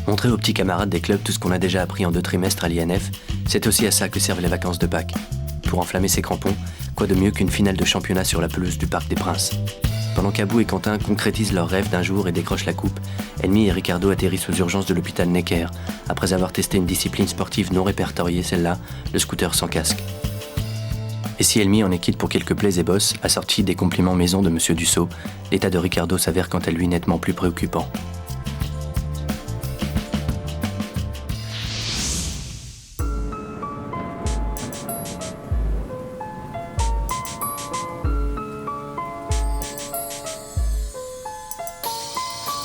Montrer aux petits camarades des clubs tout ce qu'on a déjà appris en 2 trimestres à l'INF, c'est aussi à ça que servent les vacances de Pâques. Pour enflammer ses crampons, quoi de mieux qu'une finale de championnat sur la pelouse du Parc des Princes. Pendant qu'Abou et Quentin concrétisent leur rêve d'un jour et décrochent la coupe, Elmi et Ricardo atterrissent aux urgences de l'hôpital Necker, après avoir testé une discipline sportive non répertoriée, celle-là, le scooter sans casque. Et si Elmi en est quitte pour quelques plaisirs et bosses, assortis des compliments maison de Monsieur Dussault, l'état de Ricardo s'avère quant à lui nettement plus préoccupant.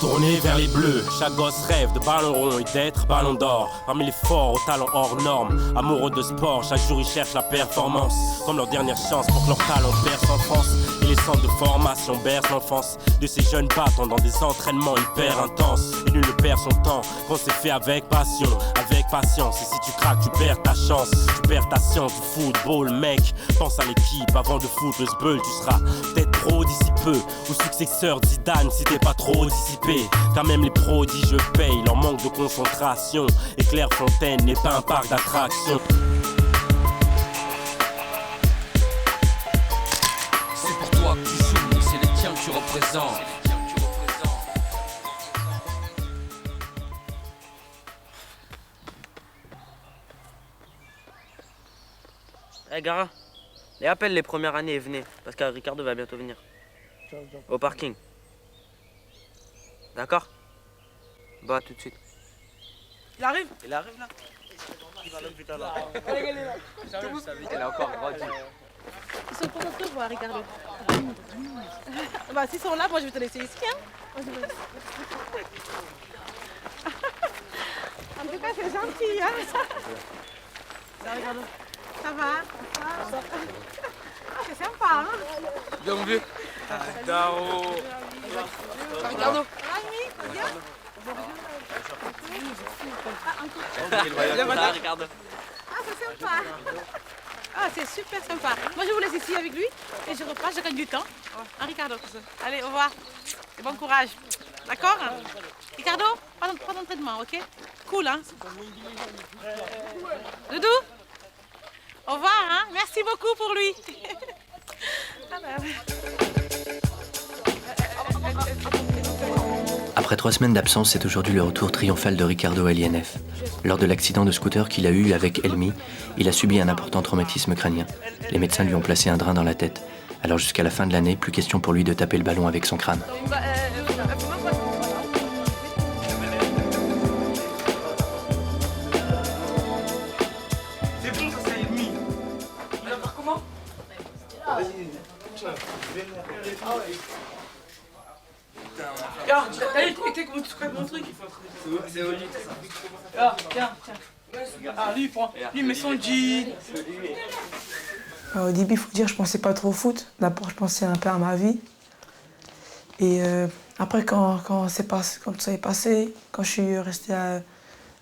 Tourné vers les bleus, chaque gosse rêve de ballon rond et d'être ballon d'or. Parmi les forts aux talents hors normes, amoureux de sport, chaque jour ils cherchent la performance. Comme leur dernière chance pour que leur talent perce en France. Et les centres de formation bercent l'enfance de ces jeunes battants dans des entraînements hyper intenses. Et nul ne perd son temps, qu'on s'est fait avec passion, avec patience. Et si tu craques, tu perds ta chance, tu perds ta science du football, mec. Pense à l'équipe avant de foutre le sbeul, tu seras peut-être pro d'ici peu, ou successeur de Zidane si t'es pas trop dissipé. Car même les prodiges payent leur manque de concentration. Et Clairefontaine n'est pas un parc d'attractions. C'est pour toi que tu joues, mais c'est les tiens que tu représentes. Hey Gara, et appelle les premières années et venez, parce que Ricardo va bientôt venir. Au parking. D'accord? Bah tout de suite. Il arrive? Il arrive là. Il va là. Il a encore grandi. Ils sont contents de te voir, Ricardo. Bah s'ils sont là, moi je vais te laisser ici. Hein? En tout cas, c'est gentil. Hein? Ça, Ricardo. Ça va? Ah, c'est sympa. Hein? Bien vu. Ricardo. Ricardo. Viens. Ricardo. Ah, c'est sympa. Ah, c'est super sympa. Moi, je vous laisse ici avec lui et je repasse, je gagne du temps. Hein, Ricardo? Allez, au revoir. Et bon courage. D'accord? Ricardo, pas d'entraînement, ok? Cool, hein? Doudou? Au revoir, hein? Merci beaucoup pour lui. Après 3 semaines d'absence, c'est aujourd'hui le retour triomphal de Ricardo à l'INF. Lors de l'accident de scooter qu'il a eu avec Elmi, il a subi un important traumatisme crânien. Les médecins lui ont placé un drain dans la tête. Alors jusqu'à la fin de l'année, plus question pour lui de taper le ballon avec son crâne. C'est bon, ça c'est Elmi. Il va faire comment? Regarde, t'as vu comment tu scrapes mon truc? C'est Oli. Ah, tiens. Ah, lui, il prend. Lui, met son jean. Au début, il faut dire, je pensais pas trop au foot. D'abord, je pensais un peu à ma vie. Et après, quand ça est passé, quand je suis resté à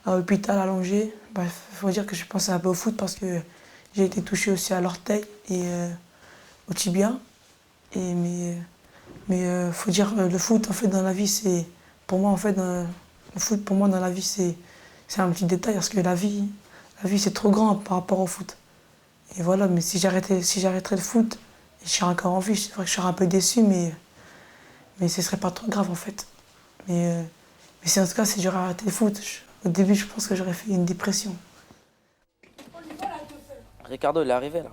l'hôpital allongé, il faut dire que je pensais un peu au foot parce que j'ai été touché aussi à l'orteil et au tibia. Mais faut dire le foot en fait dans la vie c'est pour moi en fait le foot pour moi dans la vie c'est un petit détail parce que la vie c'est trop grand par rapport au foot. Et voilà, mais si j'arrêterais le foot, je serais encore en vie, c'est vrai que je serais un peu déçu mais ce serait pas trop grave en fait. Mais si en tout cas si j'aurais arrêté le foot, au début je pense que j'aurais fait une dépression. Ricardo, il est arrivé là.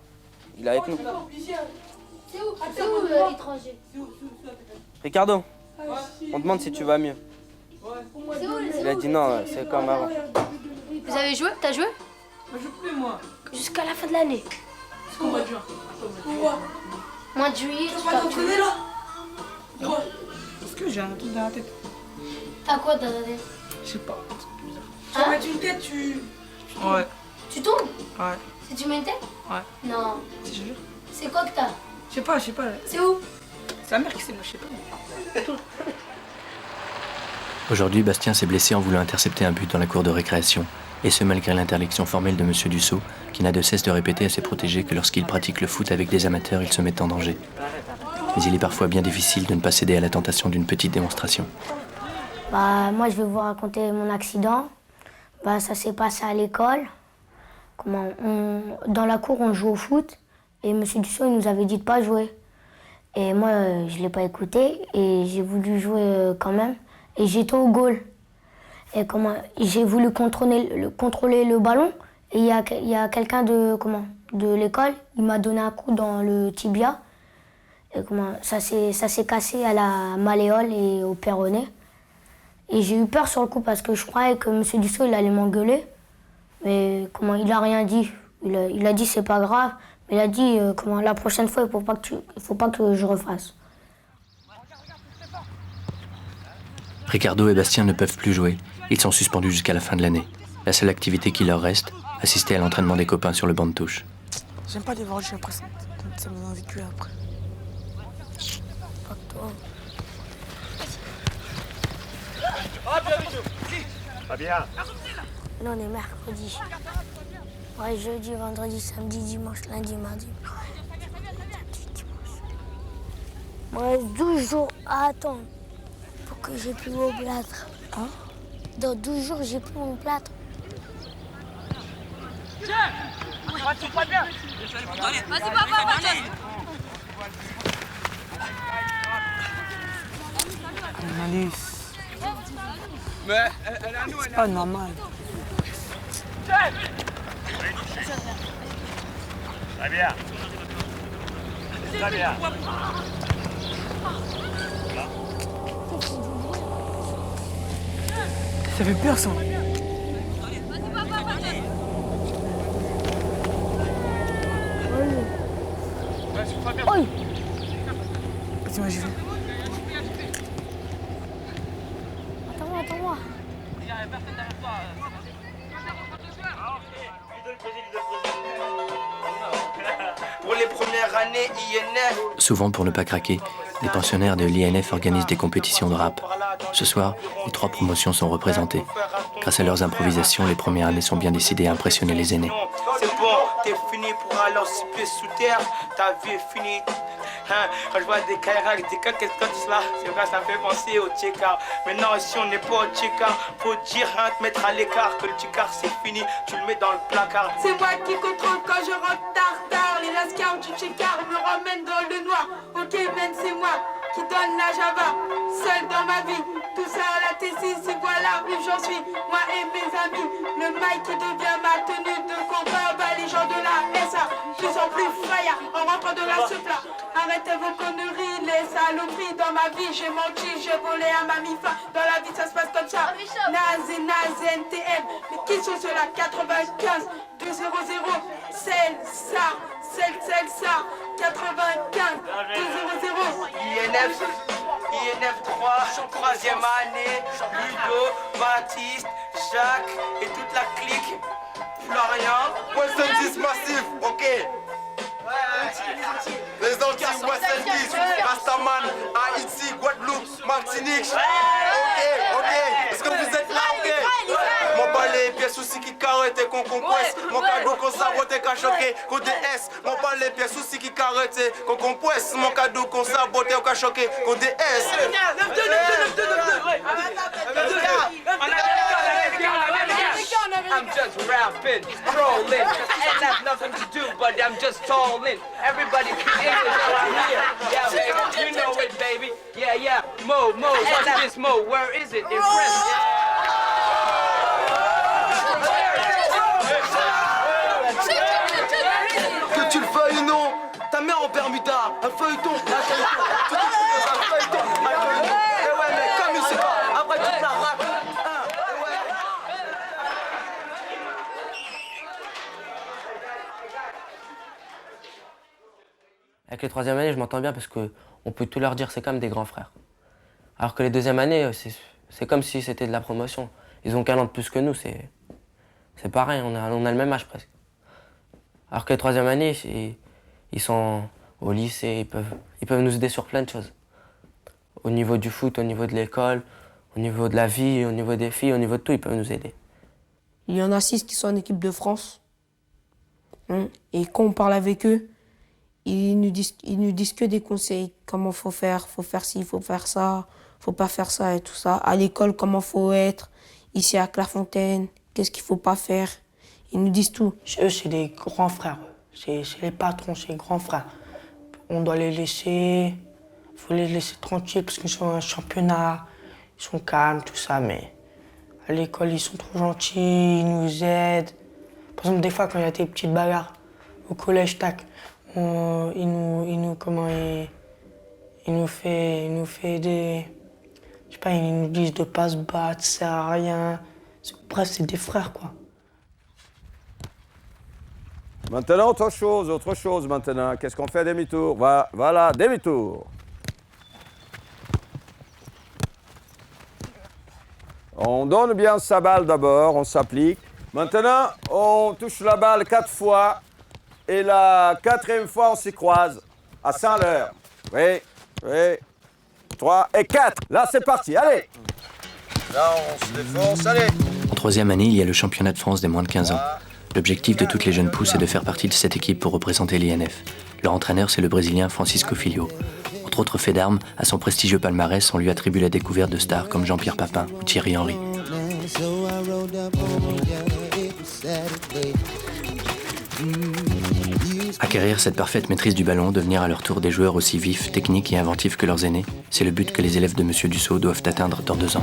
Il est avec nous. C'est où l'étranger? Ricardo, on demande si tu vas mieux. C'est où Il a dit non, c'est comme avant. Vous avez joué? T'as joué? Je joue plus, moi. Jusqu'à la fin de l'année. Jusqu'au mois de juin. Mois de juillet, Tu tu vas pars. t'entraîner là? Pourquoi? Parce que j'ai un truc dans la tête. T'as quoi dans ta tête? Je sais pas. Tu Hein? vas mettre une tête, tu. Ouais, Tu tombes? ouais, Si tu mets une tête? Ouais. Non. Je te jure. C'est quoi que t'as? je sais pas. C'est où? C'est la mère qui sait, moi je sais pas. Aujourd'hui, Bastien s'est blessé en voulant intercepter un but dans la cour de récréation. Et ce malgré l'interdiction formelle de Monsieur Dussault, qui n'a de cesse de répéter à ses protégés que lorsqu'il pratique le foot avec des amateurs, il se met en danger. Mais il est parfois bien difficile de ne pas céder à la tentation d'une petite démonstration. Moi, je vais vous raconter mon accident. Ça s'est passé à l'école. Dans la cour, on joue au foot et M. Dussault il nous avait dit de ne pas jouer. Et moi, je ne l'ai pas écouté et j'ai voulu jouer quand même. Et j'étais au goal. Et j'ai voulu contrôler le ballon et il y a quelqu'un de l'école, il m'a donné un coup dans le tibia. Et ça s'est cassé à la malléole et au péroné. Et j'ai eu peur sur le coup parce que je croyais que M. Dussault il allait m'engueuler. Mais il a rien dit. Il a dit c'est pas grave. Mais il a dit la prochaine fois il faut pas que je refasse. Ricardo et Bastien ne peuvent plus jouer. Ils sont suspendus jusqu'à la fin de l'année. La seule activité qui leur reste, assister à l'entraînement des copains sur le banc de touche. J'aime pas les voir jouer après, ça me donne envie de jouer après. Pas que toi. Pas bien. Là, on est mercredi. Ouais, jeudi, vendredi, samedi, dimanche, lundi, mardi. Moi, 12 jours à attendre pour que j'ai plus mon plâtre. Hein? Dans 12 jours, j'ai plus mon plâtre. Vas-y, papa, Malice. C'est pas normal. Très bien. Très bien. Ça fait peur ça. Oui. Vas-y, j'y vais. Attends-moi. Pour les premières années INF. Souvent, pour ne pas craquer, les pensionnaires de l'INF organisent des compétitions de rap. Ce soir, les 3 promotions sont représentées. Grâce à leurs improvisations, les premières années sont bien décidées à impressionner les aînés. C'est bon, t'es fini pour aller 6 pieds sous terre. Ta vie est finie. Quand je vois des Kaira, des qu'est-ce là, c'est vrai, ça fait penser au Tcheka. Maintenant, ici, on n'est pas au Tcheka. Faut dire, te mettre à l'écart, que le Tchekar c'est fini, tu le mets dans le placard. C'est moi qui contrôle quand je rentre tard. Les lascars du Tchekar me ramènent dans le noir. Ok, man, c'est moi qui donne la Java. Seul dans ma vie, tout ça à la T6, et voilà où j'en suis. Moi et mes amis, le mic qui devient ma tenue de combat. Les gens de la SA, plus en plus fire, en rentrant de la supla. Arrêtez vos conneries, les saloperies. Dans ma vie, j'ai menti, j'ai volé à ma mifa. Dans la vie, ça se passe comme ça. Naze, NTM. Mais qui sont ceux-là? 95, 200, celle, ça. 95, 200. INF 3, 3e année. Ludo, Baptiste, Jacques et toute la clique. Florian. West Indies massif, ok. Les Antilles, West Indies, Rastaman, Haïti, Guadeloupe, Martinique. Ok. Est-ce que vous êtes là, ok? Mon balai, pièces soucis qui carrette et qu'on compresse. Mon cadeau qu'on sabote et qu'on choqué, qu'on DS. Mon balai, pièces soucis qui carrette et qu'on compresse. Mon cadeau qu'on sabote et qu'on choqué, qu'on DS. I'm just rapping, trolling. I ain't have nothing to do, but I'm just trolling. Everybody speak English around here. Yeah, baby, you know it, baby. Yeah. Mo, what's this, Mo? Where is it? In French. Que tu le veuilles ou non, ta mère en Bermuda, un feuilleton, un feuilleton. Eh ouais, mais comme il sait pas, après toute la rap. Avec les 3e années, je m'entends bien parce qu'on peut tout leur dire, c'est comme des grands frères. Alors que les 2e années, c'est comme si c'était de la promotion. Ils ont qu'un an de plus que nous, c'est pareil, on a le même âge presque. Alors que les 3e années, ils sont au lycée, ils peuvent nous aider sur plein de choses. Au niveau du foot, au niveau de l'école, au niveau de la vie, au niveau des filles, au niveau de tout, ils peuvent nous aider. Il y en a 6 qui sont en équipe de France. Et quand on parle avec eux, Ils nous disent que des conseils, comment faut faire ci, faut faire ça, faut pas faire ça et tout ça. À l'école, comment faut être, ici à Clairefontaine, qu'est-ce qu'il faut pas faire. Ils nous disent tout. Chez eux, c'est des grands frères. C'est les patrons, c'est les grands frères. On doit les laisser, faut les laisser tranquilles parce qu'ils sont en championnat, ils sont calmes, tout ça, mais à l'école, ils sont trop gentils, ils nous aident. Par exemple, des fois, quand il y a des petites bagarres au collège, tac, il nous fait des... Je sais pas, ils nous disent de pas se battre, ça sert à rien. Bref, c'est des frères, quoi. Maintenant, autre chose maintenant. Qu'est-ce qu'on fait? Demi-tour. Voilà, demi-tour. On donne bien sa balle d'abord, on s'applique. Maintenant, on touche la balle 4 fois. Et la 4e fois, on s'y croise. À 100 l'heure. Oui. 3 et 4. Là, c'est parti, allez. Là, on se défonce, allez. En 3e année, il y a le championnat de France des moins de 15 ans. L'objectif de toutes les jeunes pousses est de faire partie de cette équipe pour représenter l'INF. Leur entraîneur, c'est le Brésilien Francisco Filho. Entre autres faits d'armes, à son prestigieux palmarès, on lui attribue la découverte de stars comme Jean-Pierre Papin ou Thierry Henry. Acquérir cette parfaite maîtrise du ballon, devenir à leur tour des joueurs aussi vifs, techniques et inventifs que leurs aînés, c'est le but que les élèves de Monsieur Dussault doivent atteindre dans 2 ans.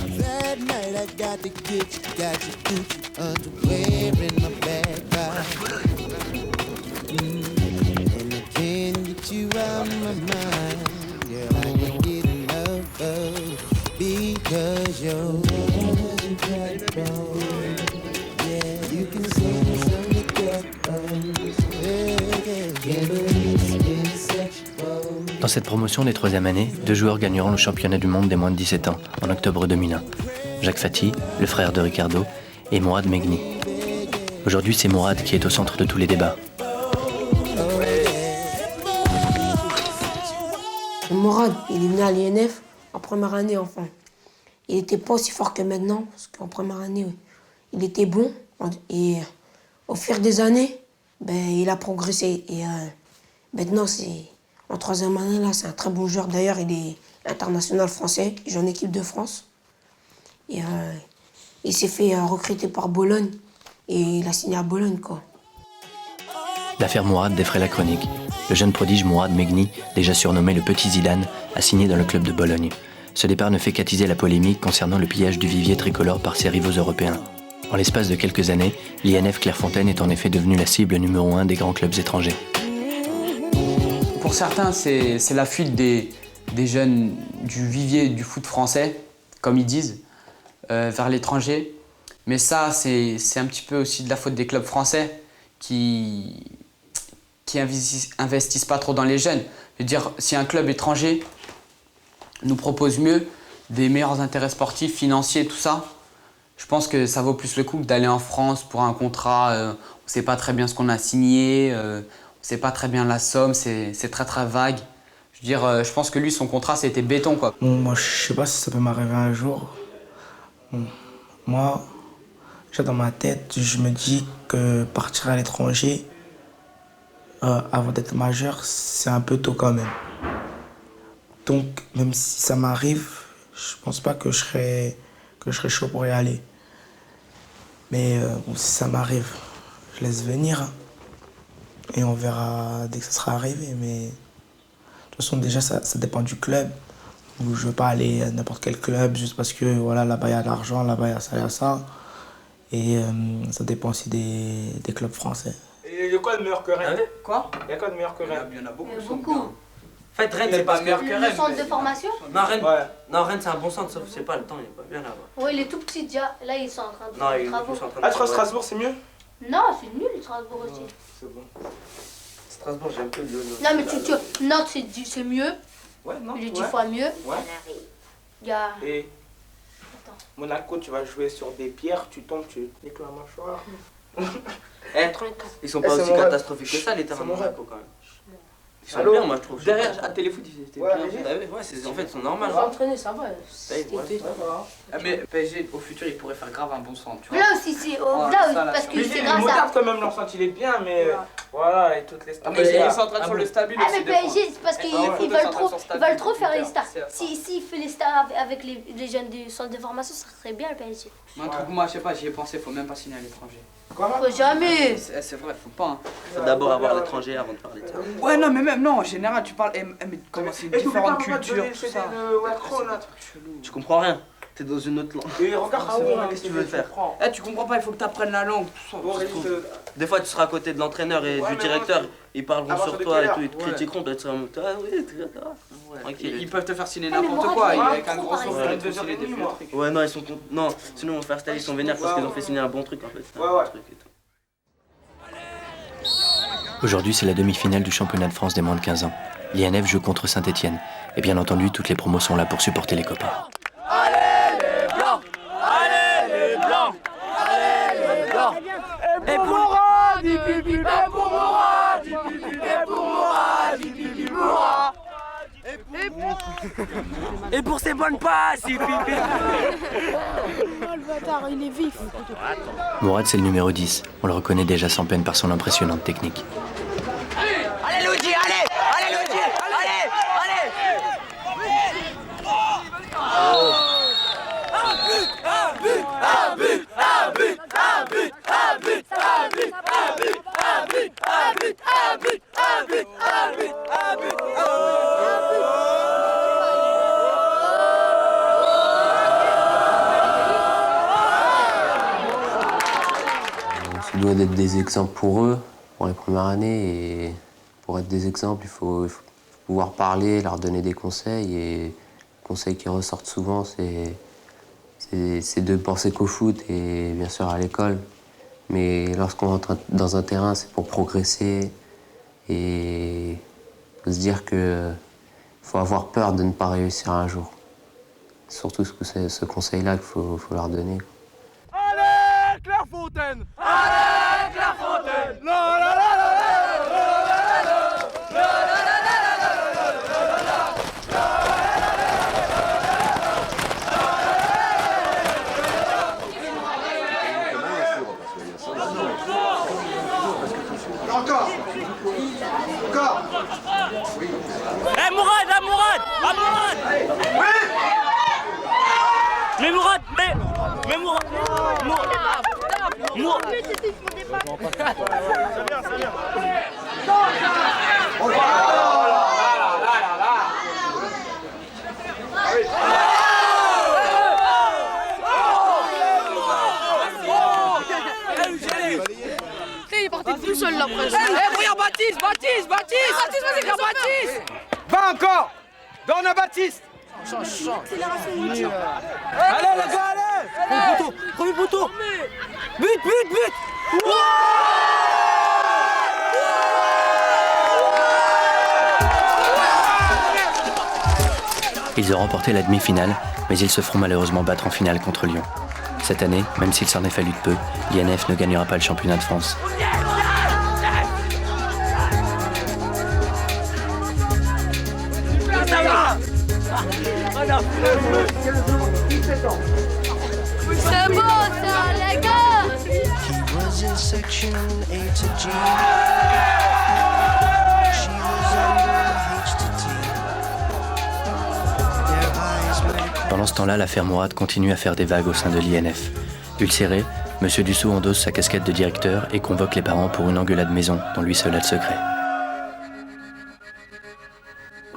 Dans cette promotion des 3e années, 2 joueurs gagneront le championnat du monde des moins de 17 ans en octobre 2001. Jacques Fati, le frère de Ricardo, et Mourad Megni. Aujourd'hui, c'est Mourad qui est au centre de tous les débats. Mourad, il est venu à l'INF en première année, enfin. Il n'était pas aussi fort que maintenant, parce qu'en première année, il était bon. Et au fur des années, il a progressé. Et maintenant, en 3e année, là, c'est un très bon joueur. D'ailleurs, il est international français, il joue en équipe de France. Et il s'est fait recruter par Bologne. Et il a signé à Bologne, quoi. L'affaire Mourad défraie la chronique. Le jeune prodige Mourad Megni, déjà surnommé le Petit Zidane, a signé dans le club de Bologne. Ce départ ne fait qu'attiser la polémique concernant le pillage du vivier tricolore par ses rivaux européens. En l'espace de quelques années, l'INF Clairefontaine est en effet devenue la cible numéro 1 des grands clubs étrangers. Pour certains, c'est la fuite des jeunes du vivier du foot français, comme ils disent, vers l'étranger. Mais ça, c'est un petit peu aussi de la faute des clubs français qui investissent pas trop dans les jeunes. Je veux dire, si un club étranger nous propose mieux, des meilleurs intérêts sportifs, financiers, tout ça, je pense que ça vaut plus le coup que d'aller en France pour un contrat. On ne sait pas très bien ce qu'on a signé, on ne sait pas très bien la somme, c'est très très vague. Je veux dire, je pense que lui, son contrat, c'était béton, quoi. Bon, moi, je sais pas si ça peut m'arriver un jour. Bon, moi, déjà dans ma tête, je me dis que partir à l'étranger, avant d'être majeur, c'est un peu tôt quand même. Donc, même si ça m'arrive, je pense pas que je serais chaud pour y aller. Mais bon, si ça m'arrive, je laisse venir. Et on verra dès que ça sera arrivé. Mais de toute façon, déjà, ça dépend du club. Donc, je veux pas aller à n'importe quel club juste parce que voilà, là-bas, il y a de l'argent, là-bas, il y a ça, il y a ça. Et ça dépend aussi des clubs français. Et il y a quoi de meilleur que Rennes? Quoi? Il y a quoi de meilleur que Rennes? Il y en a beaucoup. Beaucoup. En fait, Rennes, c'est pas meilleur que Rennes. Le centre de formation? Non, Rennes, c'est un bon centre, sauf que c'est pas le temps, il est pas bien là-bas. Oui, il est tout petit déjà. Là, ils sont en train de faire des travaux. Ah, tu crois que Strasbourg, c'est mieux? Non, c'est nul, Strasbourg aussi. C'est bon. Strasbourg, j'aime peu le... Non, mais Nantes, c'est mieux. Ouais, non. Il est 10 fois mieux. Ouais. Il y a... Et Monaco, tu vas jouer sur des pierres, tu tombes, tu niques la mâchoire. Ils sont pas aussi catastrophiques que ça, les terrains de Monaco, quand même. Ils sont bien, moi, je trouve. Derrière, à Téléfoot, ils étaient bien. Ouais, en fait, ils sont normaux. Ils sont entraînés, ça va. Mais PSG, au futur, il pourrait faire grave un bon centre, tu vois. Là aussi, c'est... Là, parce que c'est grâce à... Quand même, leur centre, il est bien, mais Voilà, et toutes les stars. Mais ils sont en train de faire le stabile Ah, aussi. mais des fois. PSG, c'est parce qu'ils veulent trop faire les stars. S'il fait les stars avec les jeunes du centre de formation, ça serait bien le PSG. Un truc, moi, je sais pas, j'y ai pensé, faut même pas signer à l'étranger. Faut jamais. C'est vrai, faut pas. Hein. Faut d'abord avoir l'étranger avant de parler de ça. Ouais, non, mais même, non, en général, tu parles. Mais comment c'est une différente culture, tout ça. Tu comprends rien. T'es dans une autre langue. Et regarde, qu'est-ce que tu veux faire? Eh, tu comprends pas, il faut que tu apprennes la langue, tout ça. Des fois, tu seras à côté de l'entraîneur et du directeur, ils parleront sur toi et tout, ils te critiqueront, tu seras en mode, ah oui, tranquille. Ils peuvent te faire signer n'importe quoi, avec un gros sourire, ils te signer des vieux trucs. Ouais, non, ils sont non, sinon mon frère Stali, ils sont vénères parce qu'ils ont fait signer un bon truc en fait. Aujourd'hui, c'est la demi-finale du championnat de France des moins de 15 ans. L'INF joue contre Saint-Etienne. Et bien entendu, toutes les promos sont là pour supporter les copains. Et pour Mourad, et pour Mourad, et pour Mourad, Et pour ses bonnes passes, le bâtard, il est vif. Mourad, c'est le numéro 10. On le reconnaît déjà sans peine par son impressionnante technique. Allez Luigi, allez, allez Luigi, allez, allez. Un but, un but, un but, un but, un but, un but, un but, un but, un but, un but, un but, un but, un but, Ça doit être des exemples pour eux, pour les premières années. Et pour être des exemples, il faut pouvoir parler, leur donner des conseils. Et le conseil qui ressortent souvent, c'est de penser qu'au foot et bien sûr à l'école. Mais lorsqu'on rentre dans un terrain, c'est pour progresser. Et il faut se dire qu'il faut avoir peur de ne pas réussir un jour. C'est surtout ce conseil-là qu'il faut leur donner. Allez, Clairefontaine! Allez, Clairefontaine! La la la la Encore! Encore! Eh Mourad, ah Mourad, ah Mourad. Oui! Mais Mourad, mais Mourad, Mourad. C'est bien, c'est bien. Il est parti tout seul là presque. Eh regarde Baptiste, Baptiste, Baptiste. Baptiste, vas-y, regarde Baptiste. Va encore! Donne à Baptiste! Accélération. Allez les gars, allez. Premier poteau. But, but, but. Ils ont remporté la demi-finale, mais ils se feront malheureusement battre en finale contre Lyon. Cette année, même s'il s'en est fallu de peu, l'INF ne gagnera pas le championnat de France. Ça va. C'est beau ça, les gars! Pendant ce temps-là, l'affaire Mourad continue à faire des vagues au sein de l'INF. Ulcéré, M. Dussault endosse sa casquette de directeur et convoque les parents pour une engueulade maison dont lui seul a le secret.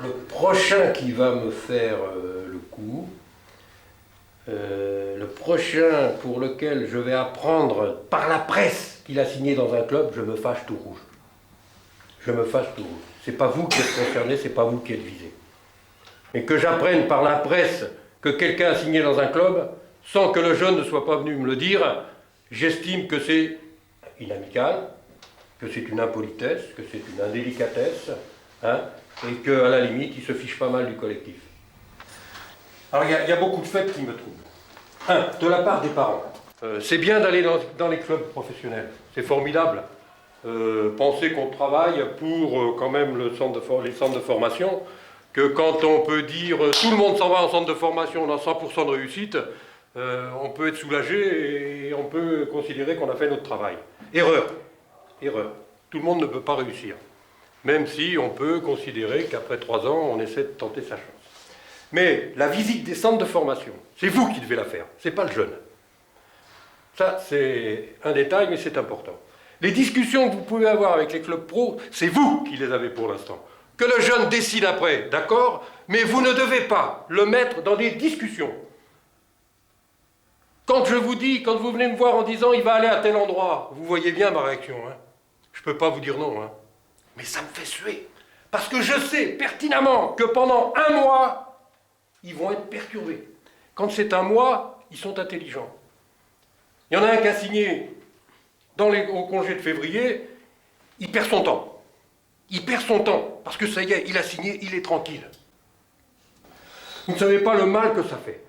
Le prochain qui va me faire le coup, le prochain pour lequel je vais apprendre par la presse qu'il a signé dans un club, je me fâche tout rouge. Je me fâche tout rouge. C'est pas vous qui êtes concerné, c'est pas vous qui êtes visé. Mais que j'apprenne par la presse que quelqu'un a signé dans un club, sans que le jeune ne soit pas venu me le dire, j'estime que c'est inamical, que c'est une impolitesse, que c'est une indélicatesse, hein, et qu'à la limite, il se fiche pas mal du collectif. Alors, il y a beaucoup de faits qui me troublent. De la part des parents. C'est bien d'aller dans les clubs professionnels, c'est formidable. Penser qu'on travaille pour quand même les centres de formation, que quand on peut dire tout le monde s'en va en centre de formation, on a 100% de réussite, on peut être soulagé et on peut considérer qu'on a fait notre travail. Erreur. Erreur. Tout le monde ne peut pas réussir. Même si on peut considérer qu'après 3 ans, on essaie de tenter sa chance. Mais la visite des centres de formation, c'est vous qui devez la faire, c'est pas le jeune. Ça, c'est un détail, mais c'est important. Les discussions que vous pouvez avoir avec les clubs pro, c'est vous qui les avez pour l'instant. Que le jeune décide après, d'accord, mais vous ne devez pas le mettre dans des discussions. Quand je vous dis, quand vous venez me voir en disant « il va aller à tel endroit », vous voyez bien ma réaction, hein. Je ne peux pas vous dire non, hein. Mais ça me fait suer. Parce que je sais pertinemment que pendant 1 mois, ils vont être perturbés. Quand c'est 1 mois, ils sont intelligents. Il y en a un qui a signé au congé de février, il perd son temps. Il perd son temps, parce que ça y est, il a signé, il est tranquille. Vous ne savez pas le mal que ça fait.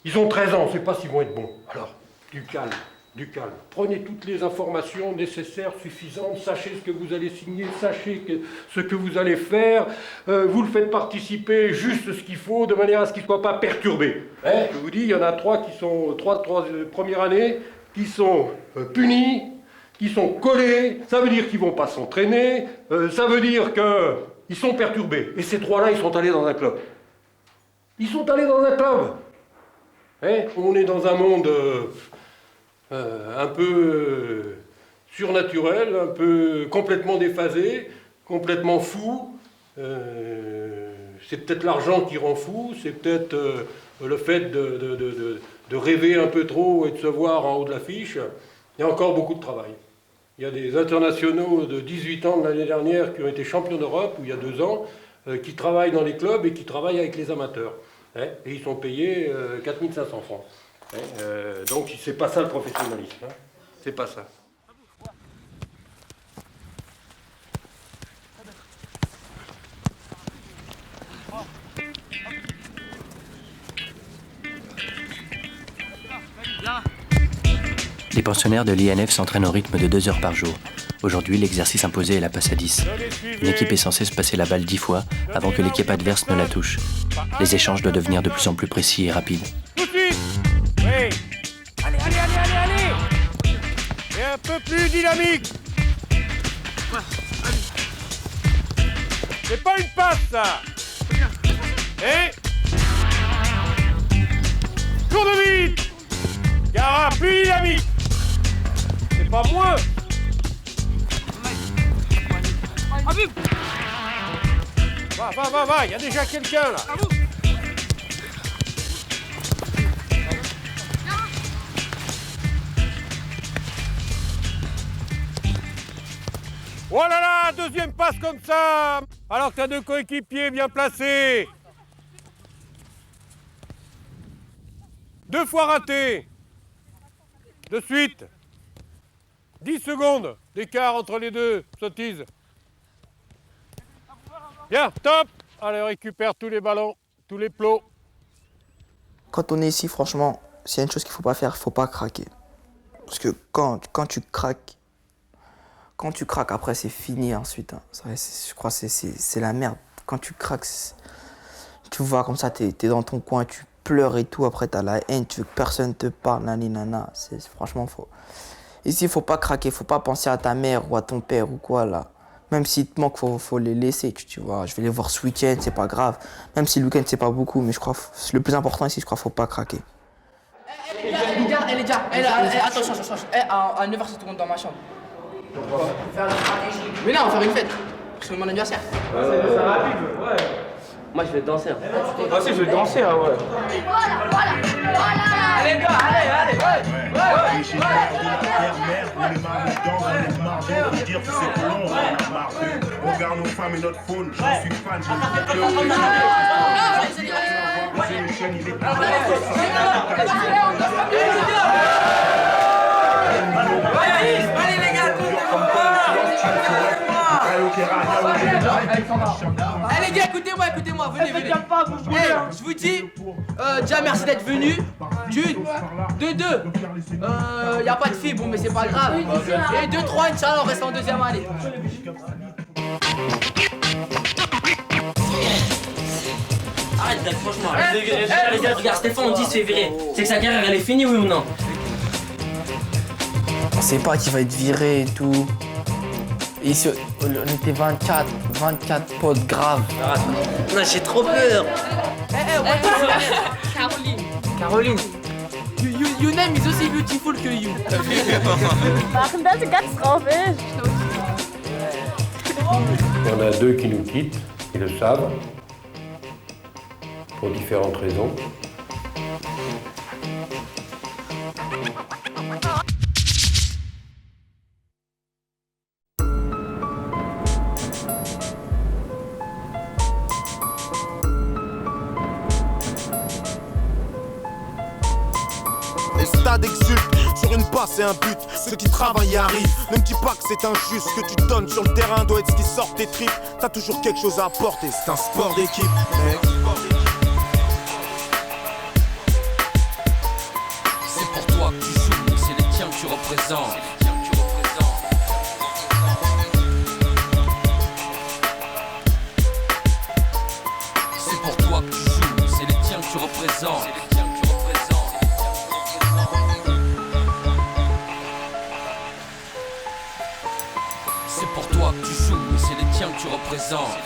Ils ont 13 ans, on ne sait pas s'ils vont être bons. Alors, du calme, du calme. Prenez toutes les informations nécessaires, suffisantes, sachez ce que vous allez signer, sachez ce que vous allez faire, vous le faites participer juste ce qu'il faut, de manière à ce qu'il ne soit pas perturbé. Hein, je vous dis, il y en a 3 qui sont, 3 premières années, qui sont punis, qui sont collés, ça veut dire qu'ils ne vont pas s'entraîner, ça veut dire qu'ils sont perturbés. Et ces 3-là, ils sont allés dans un club. Ils sont allés dans un club. Hein, on est dans un monde un peu surnaturel, un peu complètement déphasé, complètement fou. C'est peut-être l'argent qui rend fou, c'est peut-être le fait de rêver un peu trop et de se voir en haut de l'affiche. Il y a encore beaucoup de travail. Il y a des internationaux de 18 ans de l'année dernière qui ont été champions d'Europe, ou il y a 2 ans, qui travaillent dans les clubs et qui travaillent avec les amateurs. Hein, et ils sont payés 4 500 francs. Hein, donc c'est pas ça le professionnalisme. Hein, c'est pas ça. Les pensionnaires de l'INF s'entraînent au rythme de 2 heures par jour. Aujourd'hui, l'exercice imposé est la passe à 10. Une équipe est censée se passer la balle 10 fois avant que l'équipe adverse ne la touche. Les échanges doivent devenir de plus en plus précis et rapides. Tout de suite. Oui. Allez, allez, allez, allez, allez. Et un peu plus dynamique. C'est pas une passe, ça. Et tour de vite. Gara, plus dynamique. C'est pas moins. Va, il y a déjà quelqu'un là. Oh là là, deuxième passe comme ça, alors que t'as 2 coéquipiers bien placés. 2 fois raté. De suite. 10 secondes d'écart entre les 2 sottises. Bien, top. Allez, on récupère tous les ballons, tous les plots. Quand on est ici, franchement, s'il y a une chose qu'il ne faut pas faire, il ne faut pas craquer. Parce que quand tu craques, après c'est fini ensuite. Hein. Je crois que c'est la merde. Quand tu craques, tu vois comme ça, t'es dans ton coin, tu pleures et tout, après t'as la haine, tu veux que personne te parle, nana. Franchement, ici, il ne faut pas craquer, il ne faut pas penser à ta mère ou à ton père ou quoi là. Même s'il te manque, faut les laisser, tu vois. Je vais les voir ce week-end, c'est pas grave. Même si le week-end, c'est pas beaucoup, mais je crois que le plus important ici, je crois qu'il faut pas craquer. Elle est déjà. Attention. À 9h, c'est tout le monde dans ma chambre. Faire la stratégie. Mais non, on va faire une fête. C'est mon anniversaire. C'est rapide, ouais. Moi, je vais danser. Moi aussi, je vais danser, ouais. Voilà. Allez, gars, allez. Regarde nos femmes et notre faune, je suis fan, Allez les gars, allez les gars, écoutez-moi, venez. Hey, je vous dis, déjà merci d'être venu. D'une, de deux. Y a pas de filles, bon mais c'est pas grave. Et 2, 3, Inch'Allah, on reste en 2e année. Arrête, franchement. Les gars, regarde, Stéphane, on dit se fait virer. C'est que sa carrière, elle est finie, oui ou non? On sait pas qui va être viré et tout. Ici, on était 24 potes graves. Non, j'ai trop peur. Caroline. Caroline. Your name is also beautiful que you. Warum das ganz drauf ist? Il y en a deux qui nous quittent, ils le savent, pour différentes raisons. Et le stade exulte sur une passe et un but. Ceux qui travaillent y arrivent. Ne me dis pas que c'est injuste. Ce que tu donnes sur le terrain doit être ce qui sort tes tripes. T'as toujours quelque chose à apporter, c'est un sport d'équipe. C'est pour toi que tu joues, mais c'est les tiens que tu représentes. C'est pour toi que tu joues, mais c'est les tiens que tu représentes. C'est pour toi que tu joues, mais c'est les tiens que tu représentes.